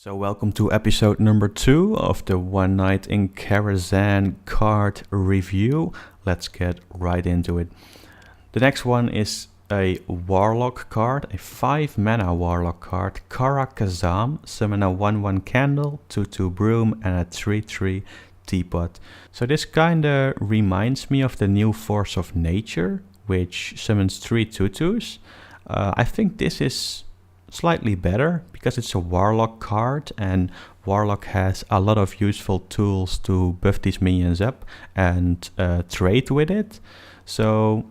So welcome to episode number 2 of the One Night in Karazhan card review. Let's get right into it. The next one is a Warlock card, a 5 mana Warlock card, Karazhan, summon a 1/1 candle, 2/2 broom and a 3/3 teapot. So this kinda reminds me of the new Force of Nature, which summons 3 2/2s. I think this is slightly better because it's a Warlock card, and Warlock has a lot of useful tools to buff these minions up and trade with it. So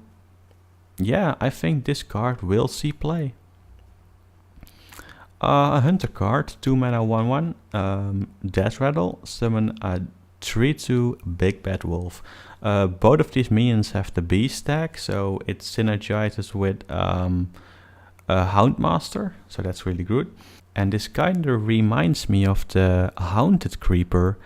yeah, I think this card will see play. A Hunter card, 2 mana 1/1, Death Rattle, summon a 3/2 Big Bad Wolf. Both of these minions have the B stack, so it synergizes with Houndmaster, so that's really good. And this kind of reminds me of the Haunted Creeper,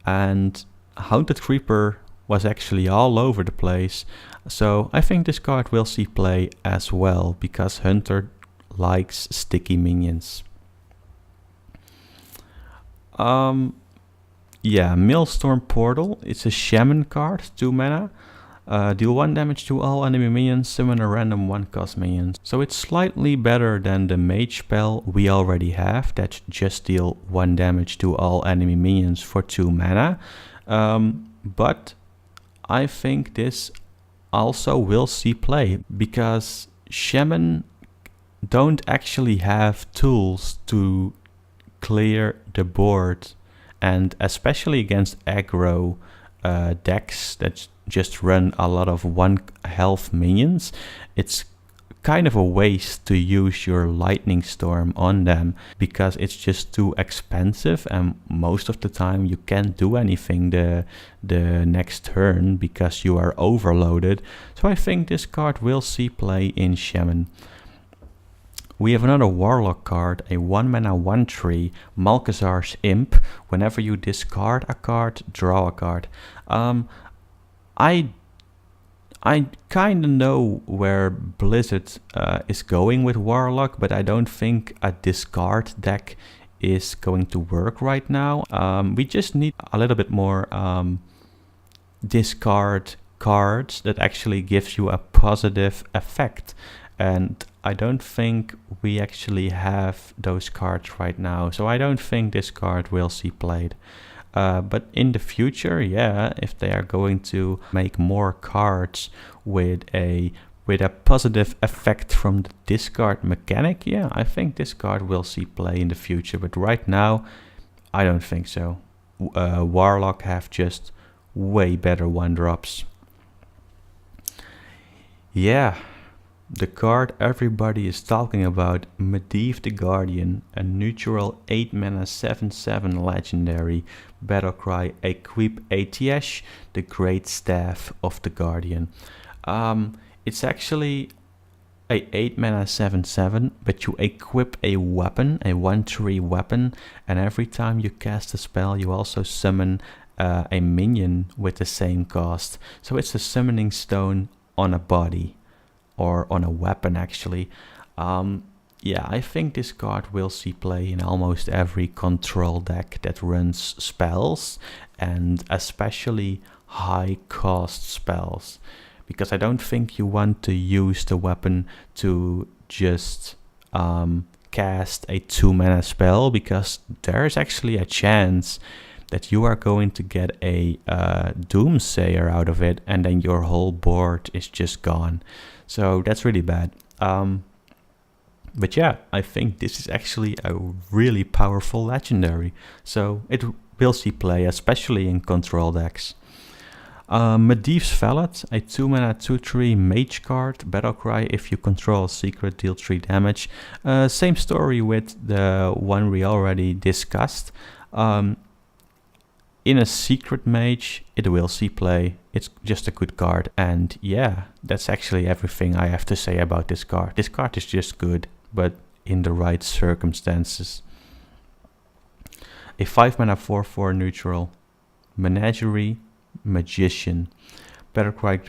and Haunted Creeper was actually all over the place, so I think this card will see play as well, because Hunter likes sticky minions. Yeah, Maelstrom Portal, it's a Shaman card, 2 mana. Deal 1 damage to all enemy minions, summon a random 1-cost minion. So it's slightly better than the mage spell we already have, that just deal 1 damage to all enemy minions for 2 mana. But I think this also will see play, because Shaman don't actually have tools to clear the board, and especially against aggro decks that just run a lot of 1 health minions, it's kind of a waste to use your Lightning Storm on them, because it's just too expensive, and most of the time you can't do anything the next turn because you are overloaded. So I think this card will see play in Shaman. We have another Warlock card, a 1 mana 1/3 Malkazar's Imp. Whenever you discard a card, draw a card. I kind of know where Blizzard is going with Warlock, but I don't think a discard deck is going to work right now. We just need a little bit more discard cards that actually gives you a positive effect. And I don't think we actually have those cards right now, so I don't think this card will see played. But in the future, yeah, if they are going to make more cards with a positive effect from the discard mechanic, yeah, I think this card will see play in the future. But right now, I don't think so. Warlock have just way better 1-drops. Yeah. The card everybody is talking about, Medivh the Guardian, a neutral 8 mana 7/7 legendary battlecry, equip ATS, the Great Staff of the Guardian. It's actually a 8 mana 7/7, but you equip a weapon, a 1/3 weapon, and every time you cast a spell you also summon a minion with the same cost. So it's a summoning stone on a body, or on a weapon actually. Yeah, I think this card will see play in almost every control deck that runs spells, and especially high cost spells, because I don't think you want to use the weapon to just cast a 2 mana spell, because there is actually a chance that you are going to get a Doomsayer out of it, and then your whole board is just gone. So that's really bad. But yeah, I think this is actually a really powerful legendary, so it will see play, especially in control decks. Medivh's Valet, a 2 mana 2/3 mage card, battlecry, if you control a secret, deal 3 damage. Same story with the one we already discussed. In a secret mage, it will see play. It's just a good card, and yeah, that's actually everything I have to say about this card. This card is just good, but in the right circumstances. A 5 mana 4/4 neutral Menagerie Magician, battlecry,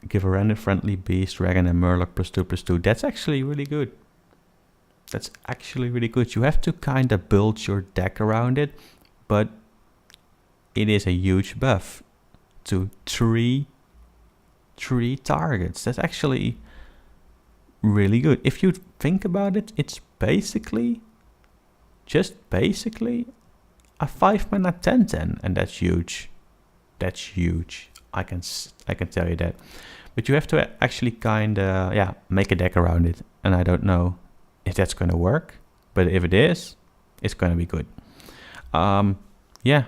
give a random friendly beast, dragon and murloc +2/+2. That's actually really good. That's actually really good. You have to kind of build your deck around it, but it is a huge buff to three targets. That's actually really good. If you think about it, it's basically a 5 mana 10/10, and that's huge. That's huge. I can tell you that. But you have to actually kind of make a deck around it, and I don't know if that's going to work, but if it is, it's going to be good. Yeah.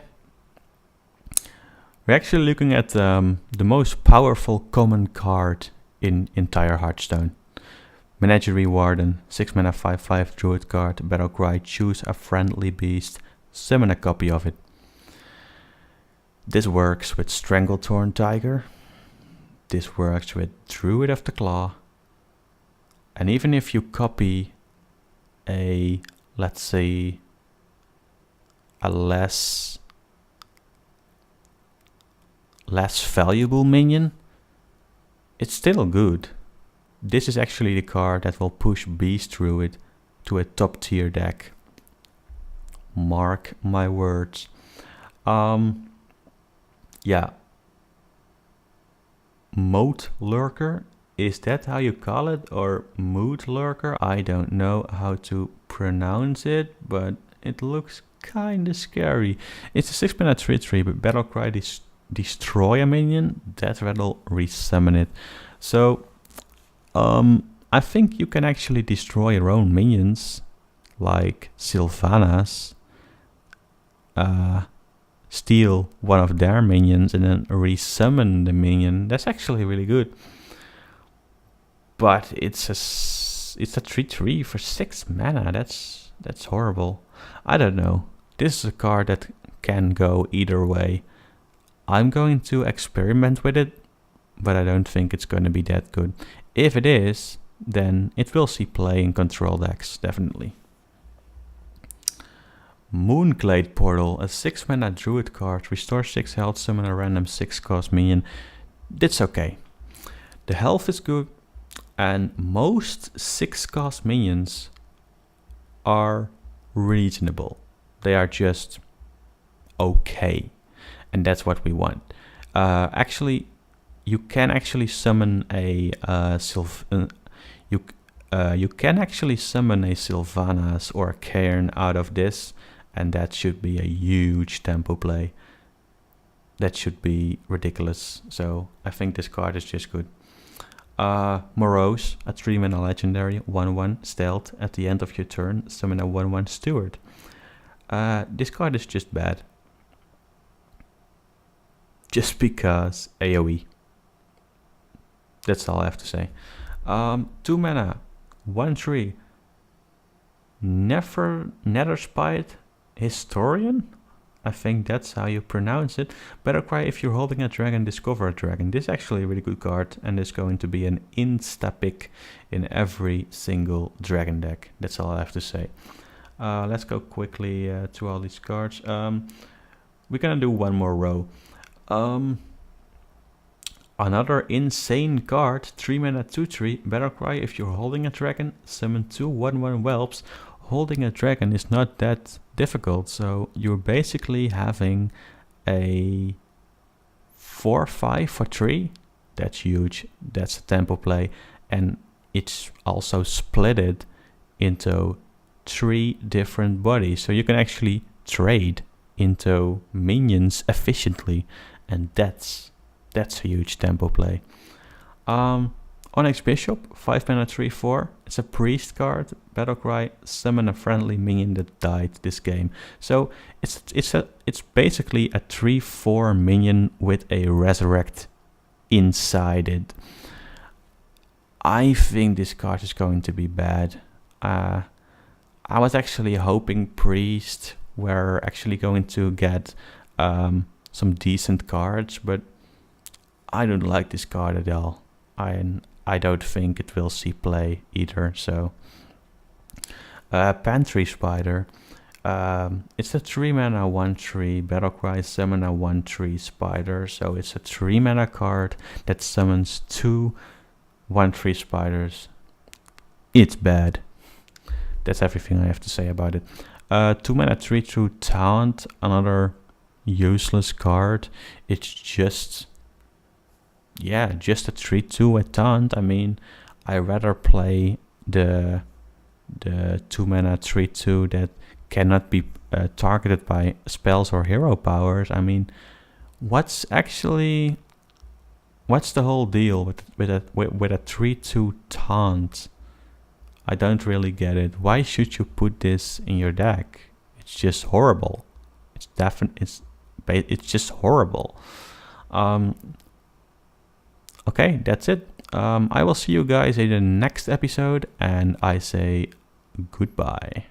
We're actually looking at the most powerful common card in entire Hearthstone. Menagerie Warden, 6 mana 5/5 druid card, Battlecry, choose a friendly beast, summon a copy of it. This works with Stranglethorn Tiger. This works with Druid of the Claw. And even if you copy a, let's say, a less valuable minion, it's still good. This is actually the card that will push Beast Druid to a top tier deck. Mark my words. Yeah. Moat Lurker, is that how you call it? Or Mood Lurker? I don't know how to pronounce it, but it looks kinda scary. It's a 6 mana 3/3, but Battlecry destroy a minion, that will resummon it. So I think you can actually destroy your own minions, like Sylvanas, steal one of their minions and then resummon the minion. That's actually really good. But it's a 3/3 for 6 mana. That's horrible. I don't know. This is a card that can go either way. I'm going to experiment with it, but I don't think it's going to be that good. If it is, then it will see play in control decks, definitely. Moonglade Portal, a 6 mana druid card, restore 6 health, summon a random 6 cost minion. That's okay. The health is good, and most 6 cost minions are reasonable. They are just okay, and that's what we want. Actually, you can actually summon a Sylvanas or a Cairn out of this, and that should be a huge tempo play. That should be ridiculous. So I think this card is just good. Morose, a 3 mana legendary, 1/1 stealth. At the end of your turn, summon a 1/1 steward. This card is just bad. Just because AoE. That's all I have to say. 2 mana, 1/3. Netherspite Historian? I think that's how you pronounce it. Battlecry, if you're holding a dragon, discover a dragon. This is actually a really good card, and is going to be an insta-pick in every single dragon deck. That's all I have to say. Let's go quickly through all these cards. We're gonna do one more row. Another insane card, 3 mana 2/3, Battlecry, if you're holding a dragon, summon 2 1/1 whelps. Holding a dragon is not that difficult, so you're basically having a 4/5 for 3. That's huge, that's a tempo play, and it's also splitted into 3 different bodies, so you can actually trade into minions efficiently, and that's a huge tempo play. Onyx Bishop, 5 mana 3/4. It's a priest card. Battlecry, summon a friendly minion that died this game. So it's basically a 3/4 minion with a resurrect inside it. I think this card is going to be bad. I was actually hoping priest were actually going to get some decent cards, but I don't like this card at all. I don't think it will see play either. So Pantry Spider, it's a 3 mana 1/3 Battlecry, summon a 1/3 spider. So it's a 3 mana card that summons 2 1/3 spiders. It's bad. that's everything I have to say about it. 2 mana 3/2 Taunt, another useless card. It's just, yeah, just a 3/2 at Taunt. I mean, I rather play the 2 mana 3/2 that cannot be targeted by spells or hero powers. I mean, what's the whole deal with a 3/2 Taunt? I don't really get it. Why should you put this in your deck? It's just horrible. It's just horrible. Okay, that's it. I will see you guys in the next episode, and I say goodbye.